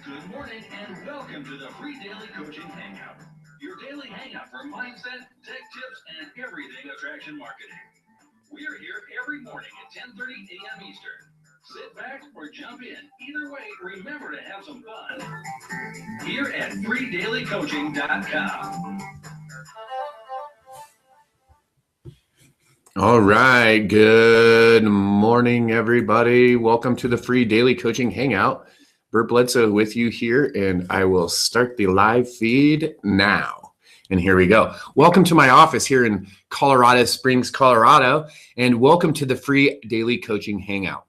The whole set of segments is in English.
Good morning and welcome to the free daily coaching hangout. Your daily hangout for mindset, tech tips, and everything attraction marketing. We're here every morning at 10:30 a.m. Eastern. Sit back or jump in. Either way, remember to have some fun. Here at freedailycoaching.com. All right. Good morning, everybody. Welcome to the free daily coaching hangout. Bert Bledsoe with you here, and I will start the live feed now. And here we go. Welcome to my office here in Colorado Springs, Colorado, and welcome to the free daily coaching hangout.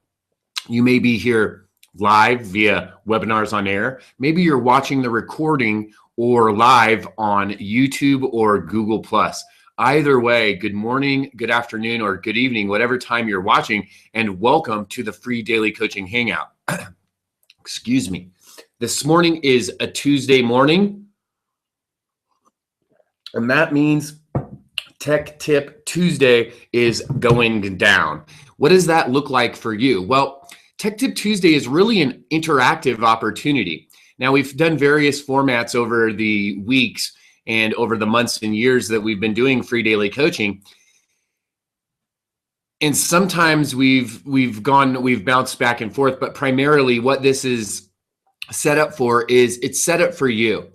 You may be here live via webinars on air. Maybe you're watching the recording or live on YouTube or Google+. Either way, good morning, good afternoon, or good evening, whatever time you're watching, and welcome to the free daily coaching hangout. Excuse me. This morning is a Tuesday morning, and that means Tech Tip Tuesday is going down. What does that look like for you? Well, Tech Tip Tuesday is really an interactive opportunity. Now, we've done various formats over the weeks and over the months and years that we've been doing free daily coaching. And sometimes we've bounced back and forth, but primarily what this is set up for is it's set up for you.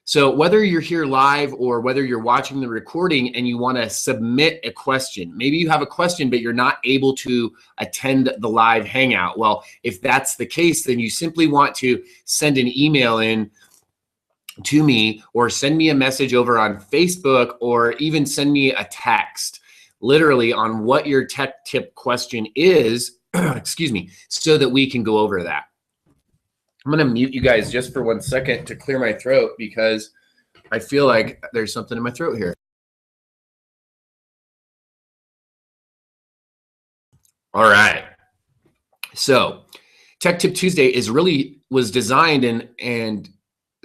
So whether you're here live or whether you're watching the recording and you want to submit a question, maybe you have a question, but you're not able to attend the live hangout. Well, if that's the case, then you simply want to send an email in to me or send me a message over on Facebook or even send me a text literally on what your tech tip question is, excuse me, so that we can go over that. I'm going to mute you guys just for 1 second to clear my throat because I feel like there's something in my throat here. All right. So Tech Tip Tuesday was designed and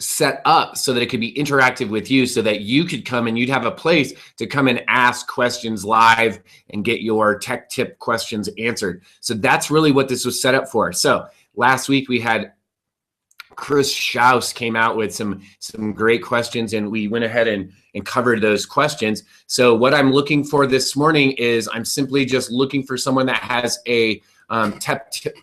set up so that it could be interactive with you so that you could come and you'd have a place to come and ask questions live and get your tech tip questions answered. So that's really what this was set up for. So last week we had Chris Schaus came out with some great questions, and we went ahead and covered those questions. So what I'm looking for this morning is I'm simply just looking for someone that has a tech tip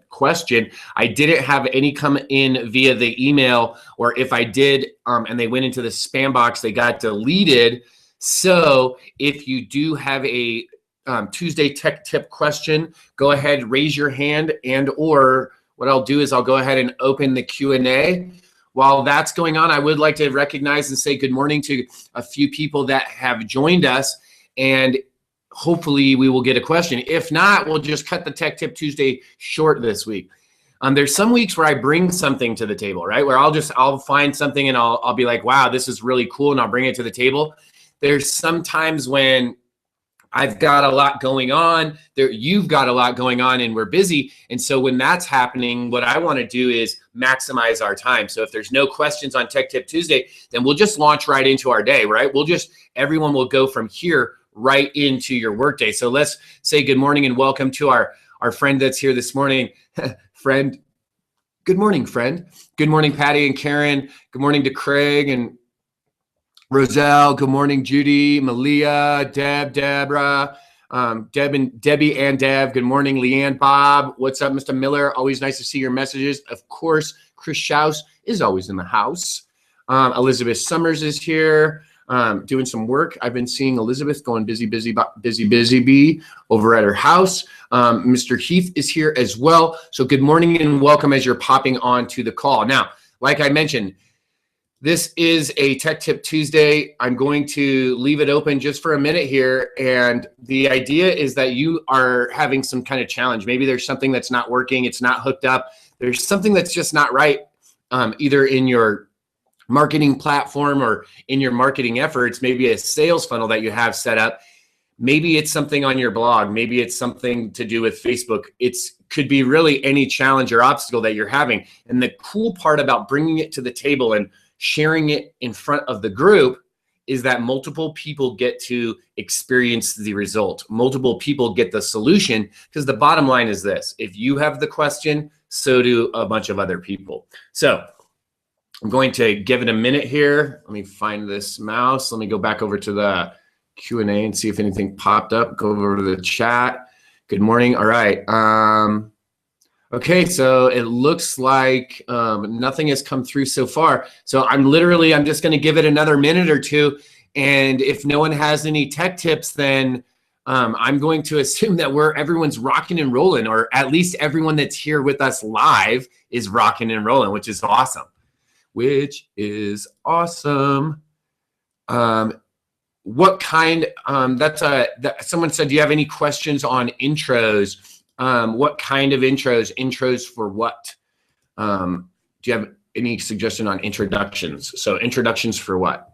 question. I didn't have any come in via the email, or if I did and they went into the spam box, they got deleted. So if you do have a Tuesday tech tip question, go ahead, raise your hand, and or what I'll do is I'll go ahead and open the Q&A. While that's going on, I would like to recognize and say good morning to a few people that have joined us, and hopefully we will get a question. If not, we'll just cut the Tech Tip Tuesday short this week. There's some weeks where I bring something to the table, right? Where I'll find something and I'll be like, wow, this is really cool, and I'll bring it to the table. There's some times when I've got a lot going on, you've got a lot going on, and we're busy. And so when that's happening, what I want to do is maximize our time. So if there's no questions on Tech Tip Tuesday, then we'll just launch right into our day, right? Everyone will go from here right into your workday. So let's say good morning and welcome to our friend that's here this morning. Friend, good morning, friend. Good morning, Patty and Karen. Good morning to Craig and Roselle. Good morning, Judy, Malia, Deborah, Debbie and Deb. Good morning, Leanne, Bob. What's up, Mr. Miller? Always nice to see your messages. Of course, Chris Schaus is always in the house. Elizabeth Summers is here. Doing some work. I've been seeing Elizabeth going busy bee over at her house. Mr. Heath is here as well. So good morning and welcome as you're popping on to the call. Now, like I mentioned, this is a Tech Tip Tuesday. I'm going to leave it open just for a minute here. And the idea is that you are having some kind of challenge. Maybe there's something that's not working. It's not hooked up. There's something that's just not right, either in your marketing platform or in your marketing efforts, maybe a sales funnel that you have set up. Maybe it's something on your blog. Maybe it's something to do with Facebook. It could be really any challenge or obstacle that you're having. And the cool part about bringing it to the table and sharing it in front of the group is that multiple people get to experience the result. Multiple people get the solution, because the bottom line is this: if you have the question, so do a bunch of other people. So I'm going to give it a minute here. Let me find this mouse. Let me go back over to the Q&A and see if anything popped up. Go over to the chat. Good morning. All right. Okay, so it looks like nothing has come through so far. So I'm just going to give it another minute or two. And if no one has any tech tips, then I'm going to assume that everyone's rocking and rolling, or at least everyone that's here with us live is rocking and rolling, which is awesome. What kind, someone said, do you have any questions on intros? What kind of intros? Intros for what? Do you have any suggestion on introductions? So introductions for what?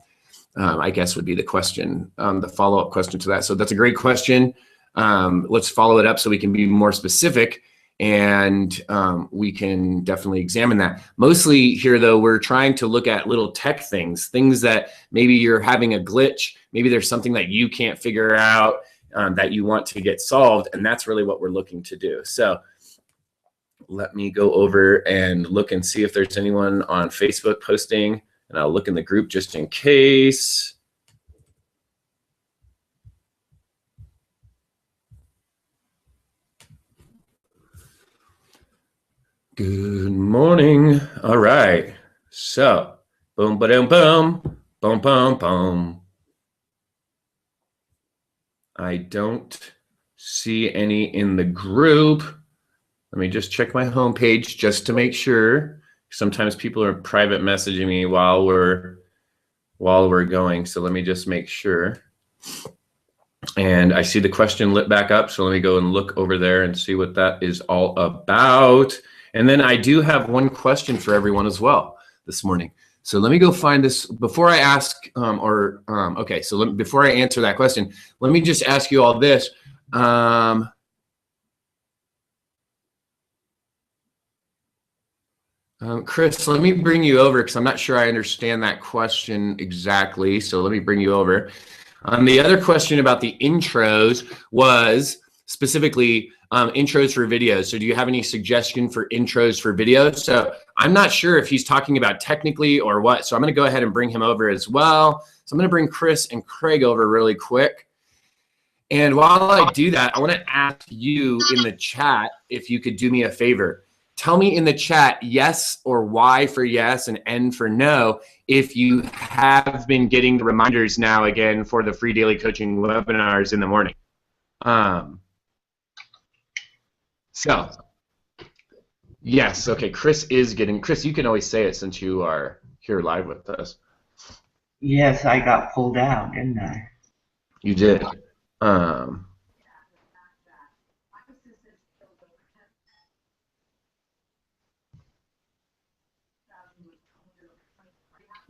I guess would be the question, the follow-up question to that. So that's a great question. Let's follow it up so we can be more specific, and we can definitely examine that. Mostly here, though, we're trying to look at little tech things that maybe you're having a glitch. Maybe there's something that you can't figure out that you want to get solved, and that's really what we're looking to do. So let me go over and look and see if there's anyone on Facebook posting, and I'll look in the group just in case. Good morning. All right. So boom, boom, boom, boom, boom, boom. I don't see any in the group. Let me just check my homepage just to make sure. Sometimes people are private messaging me while we're going. So let me just make sure. And I see the question lit back up. So let me go and look over there and see what that is all about. And then I do have one question for everyone as well this morning. So let me go find this before I ask, okay, so before I answer that question, let me just ask you all this. Chris, let me bring you over because I'm not sure I understand that question exactly. So let me bring you over. The other question about the intros was specifically intros for videos. So do you have any suggestion for intros for videos? So I'm not sure if he's talking about technically or what. So I'm going to go ahead and bring him over as well. So I'm going to bring Chris and Craig over really quick. And while I do that, I want to ask you in the chat if you could do me a favor. Tell me in the chat yes or Y for yes and N for no if you have been getting the reminders now again for the free daily coaching webinars in the morning. So, yes, okay, Chris is getting, Chris, you can always say it since you are here live with us. Yes, I got pulled out, didn't I? You did.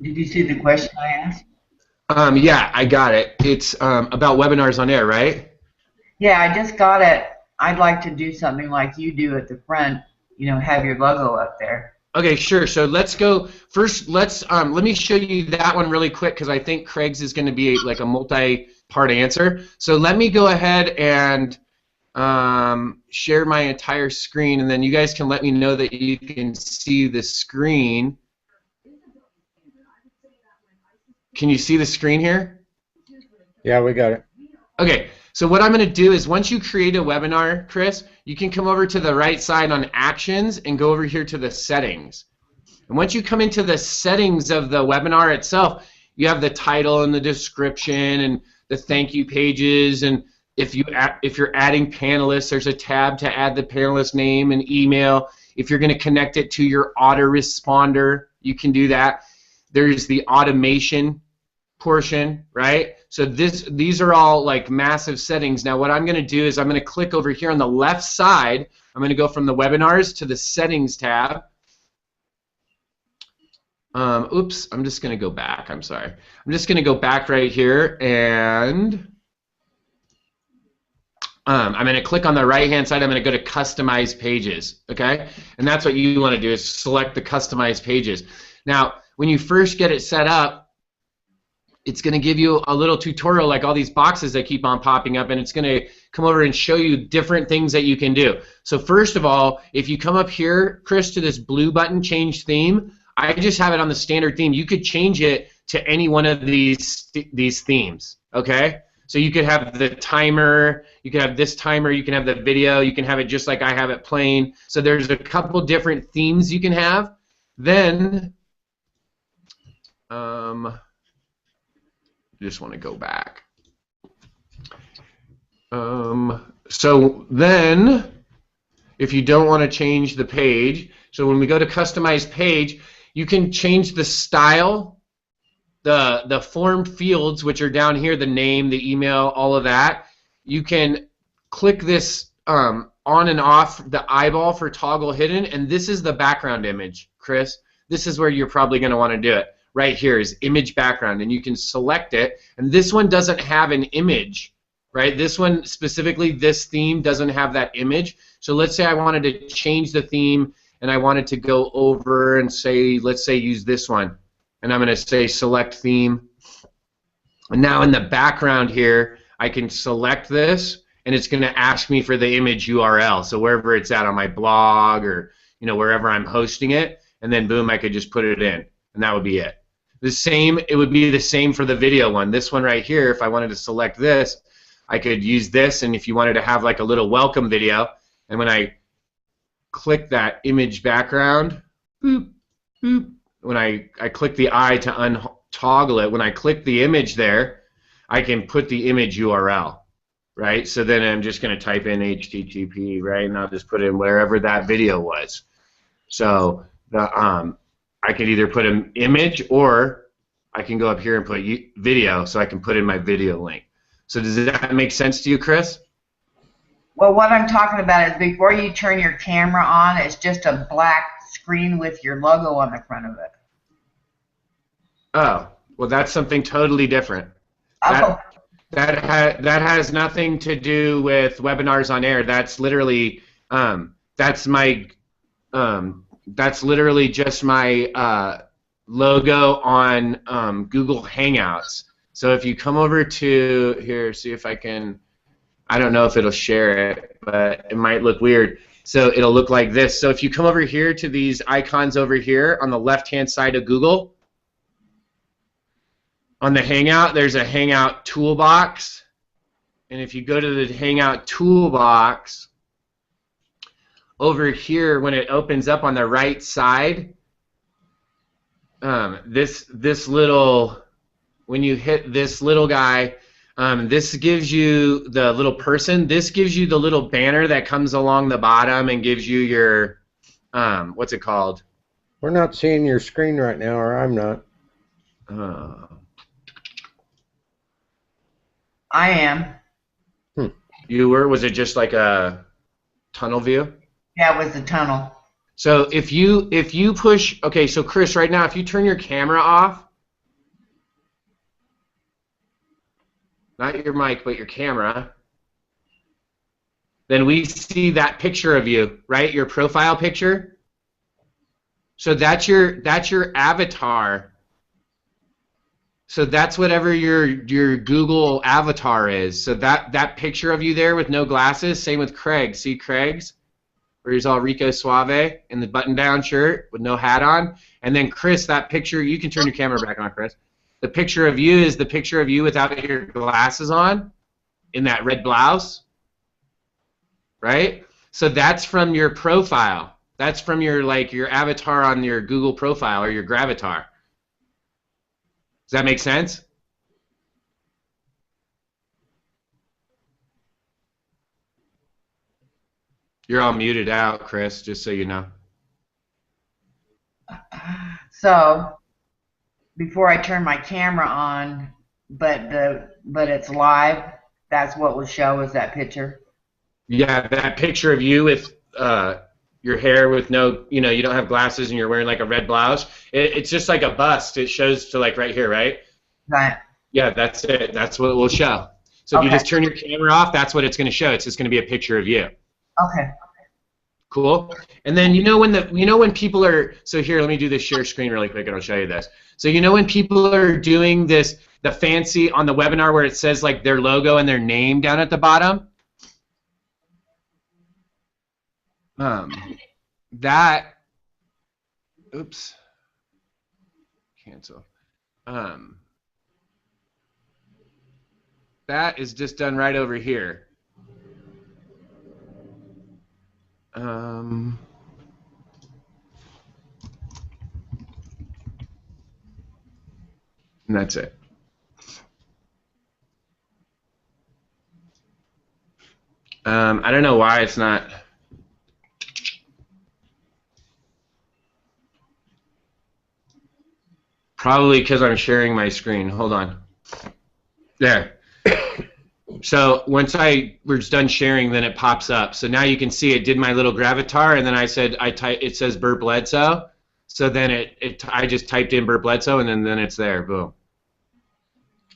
Did you see the question I asked? Yeah, I got it. It's about webinars on air, right? Yeah, I just got it. I'd like to do something like you do at the front, you know, have your logo up there. Okay, sure. So let's go first. Let me show you that one really quick because I think Craig's is going to be like a multi-part answer. So let me go ahead and share my entire screen, and then you guys can let me know that you can see the screen. Can you see the screen here? Yeah, we got it. Okay, so what I'm going to do is once you create a webinar, Chris, you can come over to the right side on Actions and go over here to the Settings. And once you come into the settings of the webinar itself, you have the title and the description and the thank you pages. And if you're adding panelists, there's a tab to add the panelist name and email. If you're going to connect it to your autoresponder, you can do that. There's the automation portion, right? So these are all like massive settings. Now what I'm going to do is I'm going to click over here on the left side. I'm going to go from the webinars to the settings tab. Oops, I'm just going to go back. I'm sorry. I'm just going to go back right here and I'm going to click on the right hand side. I'm going to go to customize pages, okay? And that's what you want to do is select the customize pages. Now when you first get it set up, it's going to give you a little tutorial like all these boxes that keep on popping up, and it's going to come over and show you different things that you can do. So first of all, if you come up here, Chris, to this blue button, change theme, I just have it on the standard theme. You could change it to any one of these themes, okay? So you could have the timer, you could have this timer, you can have the video, you can have it just like I have it playing. So there's a couple different themes you can have. Then, just want to go back. So then, if you don't want to change the page, so when we go to customize page, you can change the style, the form fields, which are down here, the name, the email, all of that. You can click this on and off the eyeball for toggle hidden, and this is the background image, Chris. This is where you're probably going to want to do it. Right here is image background, and you can select it, and this one doesn't have an image, right? This one specifically, this theme doesn't have that image. So let's say I wanted to change the theme, and I wanted to go over and say, let's say use this one, and I'm going to say select theme, and now in the background here I can select this, and it's going to ask me for the image URL, so wherever it's at on my blog or wherever I'm hosting it, and then boom, I could just put it in, and that would be it. It would be the same for the video one. This one right here, if I wanted to select this, I could use this, and if you wanted to have like a little welcome video, and when I click that image background, boop, boop, when I click the eye to untoggle it, when I click the image there, I can put the image URL, right? So then I'm just going to type in HTTP, right, and I'll just put in wherever that video was. So I could either put an image, or I can go up here and put video, so I can put in my video link. So does that make sense to you, Chris? Well, what I'm talking about is before you turn your camera on, it's just a black screen with your logo on the front of it. Oh, well, that's something totally different. Oh. That has nothing to do with webinars on air. That's literally that's literally just my logo on Google Hangouts. So if you come over to here, see if I can, I don't know if it'll share it, but it might look weird. So it'll look like this. So if you come over here to these icons over here on the left-hand side of Google, on the Hangout, there's a Hangout toolbox. And if you go to the Hangout toolbox, over here, when it opens up on the right side, this little, when you hit this little guy, this gives you the little person. This gives you the little banner that comes along the bottom and gives you your, what's it called? We're not seeing your screen right now, or I'm not. I am. You were? Was it just like a tunnel view? Yeah, it was the tunnel. So if you push, okay, so Chris, right now, if you turn your camera off, not your mic, but your camera, then we see that picture of you, right? Your profile picture. So that's your avatar. So that's whatever your Google avatar is. So that picture of you there with no glasses, same with Craig. See Craig's? Where he's all Rico Suave in the button-down shirt with no hat on. And then Chris, that picture, you can turn your camera back on, Chris. The picture of you is the picture of you without your glasses on in that red blouse, right? So that's from your profile. That's from your avatar on your Google profile or your Gravatar. Does that make sense? You're all muted out, Chris, just so you know. So, before I turn my camera on, but it's live, that's what will show is that picture? Yeah, that picture of you with your hair with no, you don't have glasses and you're wearing like a red blouse. It's just like a bust. It shows to like right here, right? Right. Yeah, that's it. That's what it will show. So if you just turn your camera off, that's what it's going to show. It's just going to be a picture of you. Okay. Cool. And then when people are, so here, let me do this share screen really quick and I'll show you this. So when people are doing this the fancy on the webinar where it says like their logo and their name down at the bottom. That, oops, cancel. That is just done right over here. And that's it. I don't know why it's not. Probably because I'm sharing my screen. Hold on. There. So once I was done sharing, then it pops up. So now you can see it did my little gravatar, and then I said it says Burt Bledsoe. So then I just typed in Burt Bledsoe, and then it's there. Boom.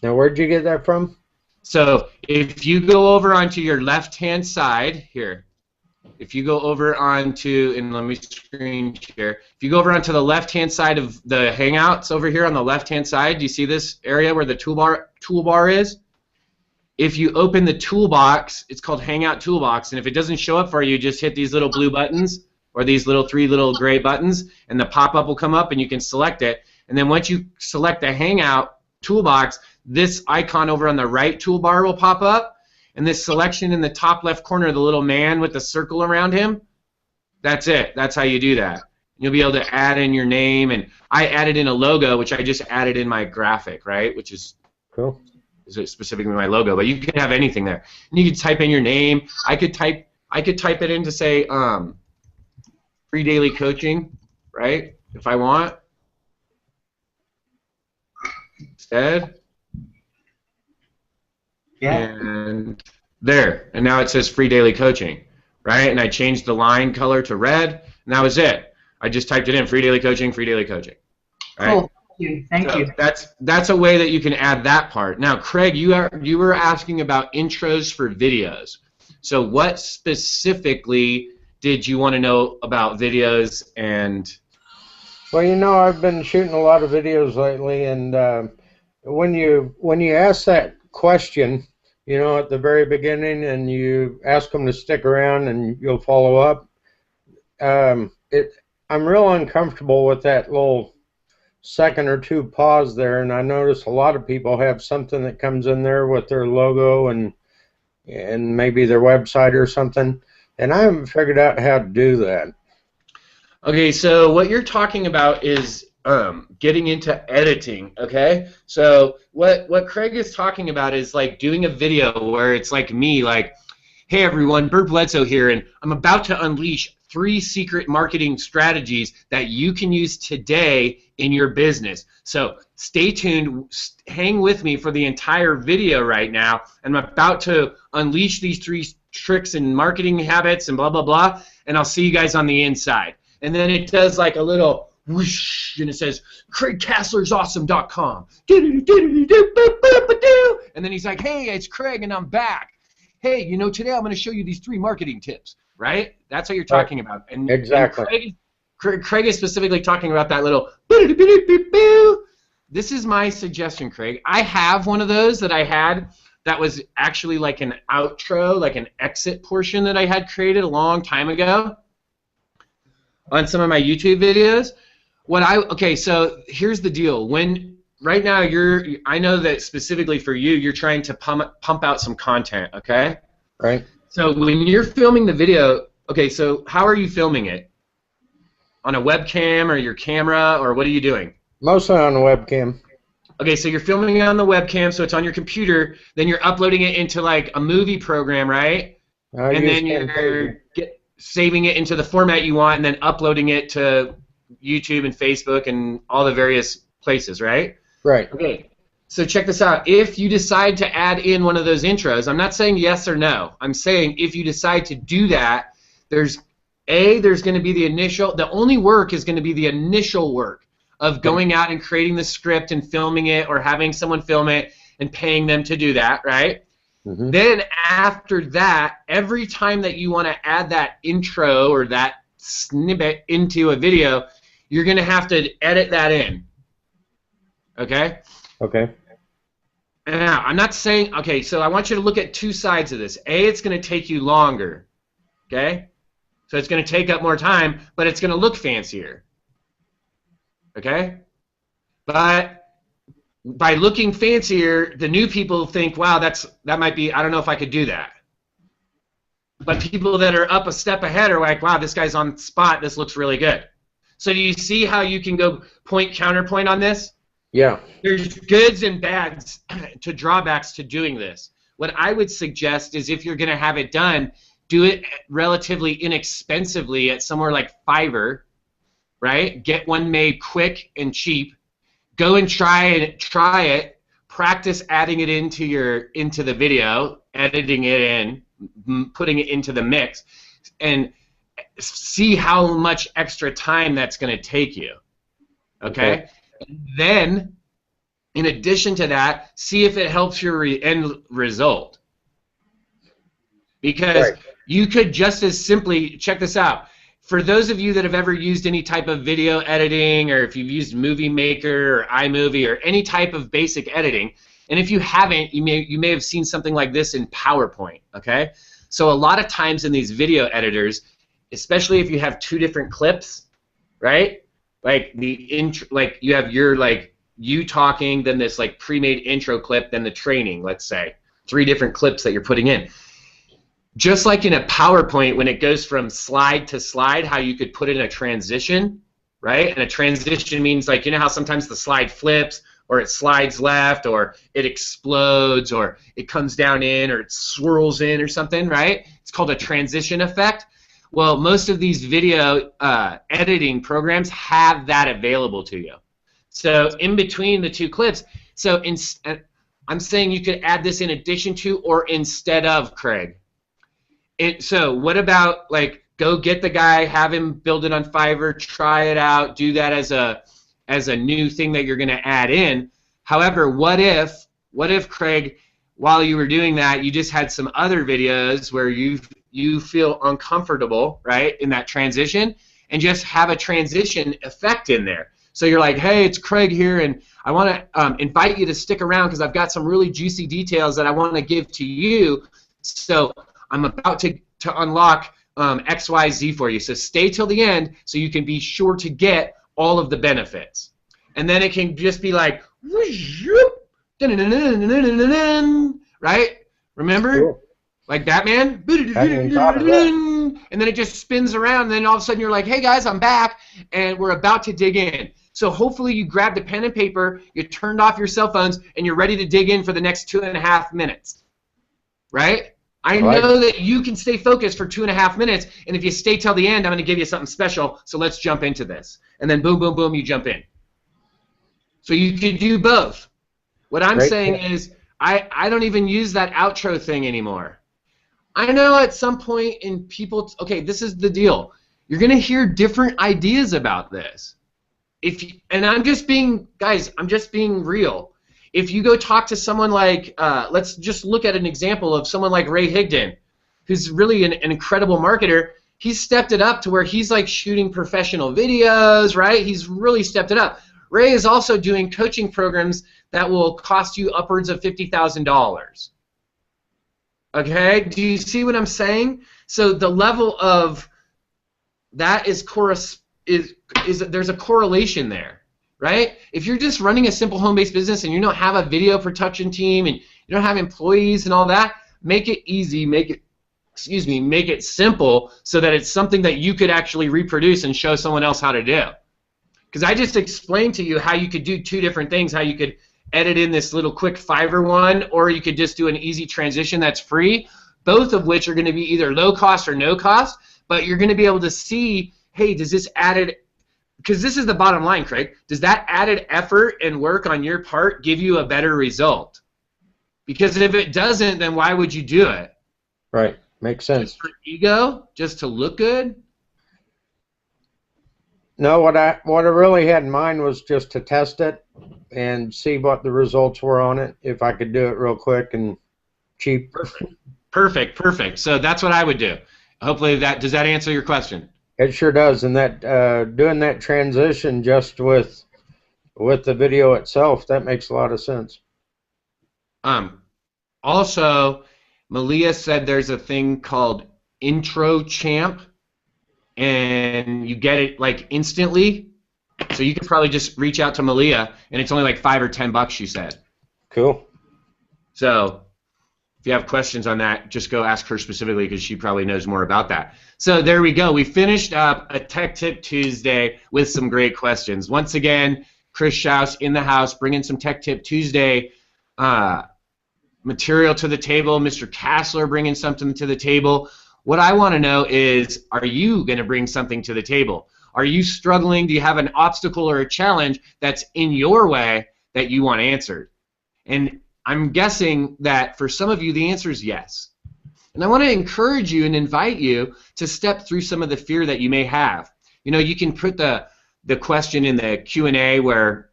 Now, where'd you get that from? So if you go over onto your left-hand side here, if you go over onto, and let me screen share. If you go over onto the left-hand side of the Hangouts over here on the left-hand side, do you see this area where the toolbar is? If you open the toolbox, it's called Hangout Toolbox, and if it doesn't show up for you, just hit these little blue buttons or these three little gray buttons, and the pop-up will come up, and you can select it. And then once you select the Hangout Toolbox, this icon over on the right toolbar will pop up. And this selection in the top left corner, the little man with the circle around him, that's it. That's how you do that. You'll be able to add in your name, and I added in a logo, which I just added in my graphic, right? Which is cool. Is specifically my logo, but you can have anything there. And you can type in your name. I could type it in to say free daily coaching, right? If I want. Instead. Yeah. And there, and now it says free daily coaching, right? And I changed the line color to red, and that was it. I just typed it in, free daily coaching, right? Cool. Thank you. That's a way that you can add that part. Now, Craig, you were asking about intros for videos. So what specifically did you want to know about videos? And well, you know, I've been shooting a lot of videos lately, and when you ask that question, you know, at the very beginning, and you ask them to stick around and you'll follow up, I'm real uncomfortable with that little second or two pause there, and I notice a lot of people have something that comes in there with their logo and maybe their website or something, and I haven't figured out how to do that. Okay, so what you're talking about is getting into editing, okay? So what Craig is talking about is like doing a video where it's like me, like, hey everyone, Burt Bledsoe here, and I'm about to unleash 3 secret marketing strategies that you can use today in your business. So stay tuned, hang with me for the entire video right now, and I'm about to unleash these 3 tricks and marketing habits and blah, blah, blah, and I'll see you guys on the inside. And then it does like a little whoosh, and it says CraigKasslersAwesome.com. And then he's like, hey, it's Craig, and I'm back. Hey, you know, today I'm going to show you these 3 marketing tips, right? That's what you're talking about. And exactly. And Craig is specifically talking about that little. This is my suggestion, Craig. I have one of those that I had that was actually like an outro, like an exit portion that I had created a long time ago on some of my YouTube videos. Okay, so here's the deal. Right now I know that specifically for you, you're trying to pump out some content, okay? Right. So when you're filming the video, okay, so how are you filming it? On a webcam or your camera, or what are you doing? Mostly on the webcam. Okay, so you're filming it on the webcam, so it's on your computer, then you're uploading it into like a movie program, right? And then you're saving it into the format you want and then uploading it to YouTube and Facebook and all the various places, right? Right. Okay, so check this out. If you decide to add in one of those intros, I'm not saying yes or no. I'm saying if you decide to do that, there's going to be the only work is going to be the initial work of going out and creating the script and filming it or having someone film it and paying them to do that, right? Mm-hmm. Then after that, every time that you want to add that intro or that snippet into a video, you're going to have to edit that in. Okay? Okay. Now, I'm not saying, okay, so I want you to look at two sides of this. A, it's going to take you longer, okay? So it's going to take up more time, but it's going to look fancier, okay? But by looking fancier, the new people think, wow, that might be, I don't know if I could do that. But people that are up a step ahead are like, wow, this guy's on spot, this looks really good. So do you see how you can go point counterpoint on this? Yeah. There's goods and bads to drawbacks to doing this. What I would suggest is if you're going to have it done, do it relatively inexpensively at somewhere like Fiverr, right? Get one made quick and cheap. Go and try it. Practice adding it into the video, editing it in, putting it into the mix, and see how much extra time that's going to take you. Okay? Then, in addition to that, see if it helps your end result. Because you could just as simply, check this out, for those of you that have ever used any type of video editing, or if you've used Movie Maker or iMovie or any type of basic editing, and if you haven't, you may have seen something like this in PowerPoint, okay? So a lot of times in these video editors, especially if you have two different clips, right? Like you have you talking, then this like pre-made intro clip, then the training, let's say. 3 different clips that you're putting in. Just like in a PowerPoint, when it goes from slide to slide, how you could put in a transition, right? And a transition means, like, you know how sometimes the slide flips, or it slides left, or it explodes, or it comes down in, or it swirls in, or something, right? It's called a transition effect. Well, most of these video editing programs have that available to you. So in between the 2 clips, so I'm saying you could add this in addition to or instead of, Craig. So what about, like, go get the guy, have him build it on Fiverr, try it out, do that as a new thing that you're going to add in. However, what if, Craig, while you were doing that, you just had some other videos where you feel uncomfortable, right, in that transition, and just have a transition effect in there. So you're like, hey, it's Craig here, and I want to invite you to stick around because I've got some really juicy details that I want to give to you. So I'm about to unlock XYZ for you. So stay till the end so you can be sure to get all of the benefits. And then it can just be like, right? Remember? Cool. Like Batman? And then it just spins around, and then all of a sudden you're like, hey guys, I'm back, and we're about to dig in. So hopefully you grabbed a pen and paper, you turned off your cell phones, and you're ready to dig in for the next 2.5 minutes. Right? I know that you can stay focused for 2.5 minutes, and if you stay till the end, I'm going to give you something special, so let's jump into this. And then boom, boom, boom, you jump in. So you could do both. What I'm saying is I don't even use that outro thing anymore. I know at some point in people, okay, this is the deal. You're going to hear different ideas about this. And I'm just being, guys, I'm just being real. If you go talk to someone like, let's just look at an example of someone like Ray Higdon, who's really an incredible marketer. He's stepped it up to where he's like shooting professional videos, right? He's really stepped it up. Ray is also doing coaching programs that will cost you upwards of $50,000. Okay, do you see what I'm saying? So the level of that is there's a correlation there, right? If you're just running a simple home-based business and you don't have a video production team and you don't have employees and all that, make it easy, make it simple so that it's something that you could actually reproduce and show someone else how to do. Because I just explained to you how you could do 2 different things, how you could edit in this little quick Fiverr one, or you could just do an easy transition that's free, both of which are going to be either low cost or no cost, but you're going to be able to see, hey, does this added, because this is the bottom line, Craig, does that added effort and work on your part give you a better result? Because if it doesn't, then why would you do it? Right, makes sense. Just for ego? Just to look good? No, what I really had in mind was just to test it and see what the results were on it, if I could do it real quick and cheap. Perfect. So that's what I would do. Hopefully does that answer your question? It sure does, and that doing that transition just with the video itself, that makes a lot of sense. Also, Malia said there's a thing called Intro Champ, and you get it like instantly. So you could probably just reach out to Malia, and it's only like $5 or $10, she said. Cool. So if you have questions on that, just go ask her specifically because she probably knows more about that. So there we go. We finished up a Tech Tip Tuesday with some great questions. Once again, Chris Schaus in the house bringing some Tech Tip Tuesday material to the table. Mr. Kassler bringing something to the table. What I want to know is, are you going to bring something to the table? Are you struggling? Do you have an obstacle or a challenge that's in your way that you want answered? And I'm guessing that for some of you, the answer is yes. And I want to encourage you and invite you to step through some of the fear that you may have. You know, you can put the question in the Q&A where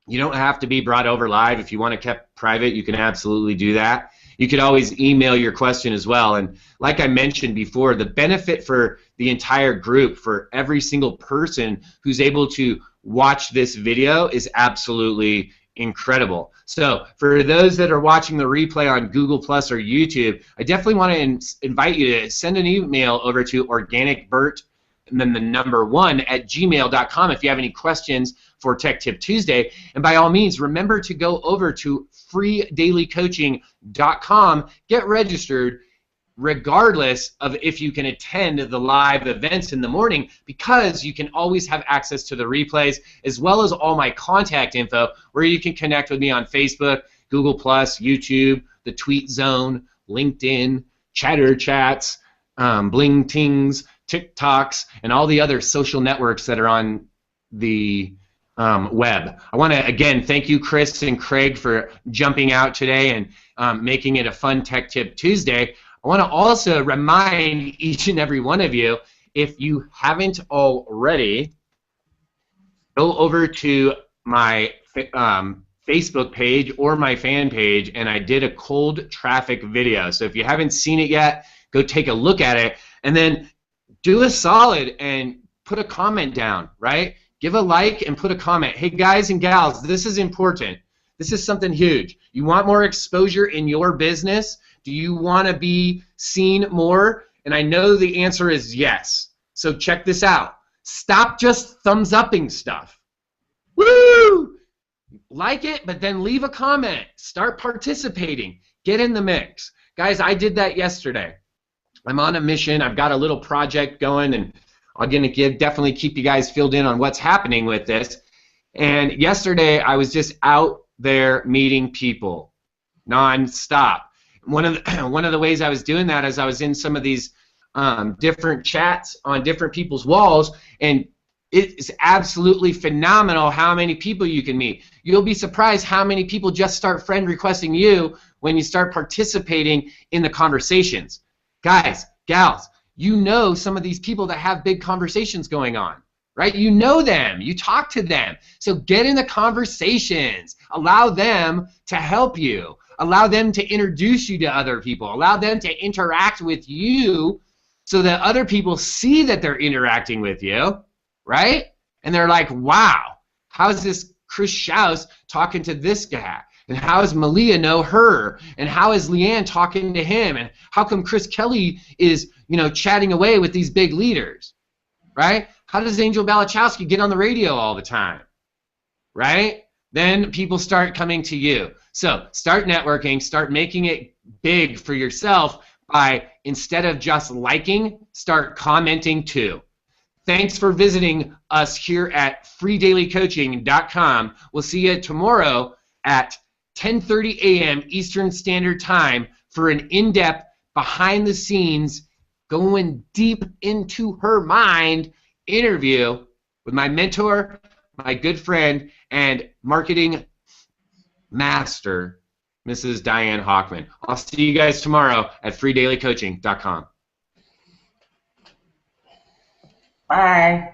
you don't have to be brought over live. If you want to keep private, you can absolutely do that. You could always email your question as well. And like I mentioned before, the benefit for the entire group, for every single person who's able to watch this video, is absolutely incredible. So for those that are watching the replay on Google Plus or YouTube, I definitely want to invite you to send an email over to organicbert and then the number 1 at gmail.com if you have any questions for Tech Tip Tuesday. And by all means, remember to go over to freedailycoaching.com, get registered regardless of if you can attend the live events in the morning, because you can always have access to the replays as well as all my contact info where you can connect with me on Facebook, Google+, YouTube, the Tweet Zone, LinkedIn, Chatter Chats, Bling Tings, TikToks, and all the other social networks that are on the web. I want to, again, thank you, Chris and Craig, for jumping out today and making it a fun Tech Tip Tuesday. I want to also remind each and every one of you, if you haven't already, go over to my Facebook page or my fan page, and I did a cold traffic video. So if you haven't seen it yet, go take a look at it, and then do a solid and put a comment down, right? Give a like and put a comment. Hey, guys and gals, this is important. This is something huge. You want more exposure in your business? Do you want to be seen more? And I know the answer is yes. So check this out. Stop just thumbs-upping stuff. Woo! Like it, but then leave a comment. Start participating. Get in the mix. Guys, I did that yesterday. I'm on a mission. I've got a little project going, and I'm going to definitely keep you guys filled in on what's happening with this. And yesterday, I was just out there meeting people non-stop. One of the ways I was doing that is I was in some of these different chats on different people's walls, and it's absolutely phenomenal how many people you can meet. You'll be surprised how many people just start friend requesting you when you start participating in the conversations. Guys, gals, you know some of these people that have big conversations going on, right? You know them. You talk to them. So get in the conversations. Allow them to help you. Allow them to introduce you to other people. Allow them to interact with you so that other people see that they're interacting with you, right? And they're like, wow, how is this Chris Schaus talking to this guy? And how does Malia know her? And how is Leanne talking to him? And how come Chris Kelly is, chatting away with these big leaders, right? How does Angel Balachowski get on the radio all the time, right? Then people start coming to you. So start networking, start making it big for yourself by, instead of just liking, start commenting too. Thanks for visiting us here at freedailycoaching.com. We'll see you tomorrow at 10:30 a.m. Eastern Standard Time for an in-depth, behind-the-scenes, going deep into her mind interview with my mentor, my good friend, and marketing master, Mrs. Diane Hockman. I'll see you guys tomorrow at freedailycoaching.com. Bye.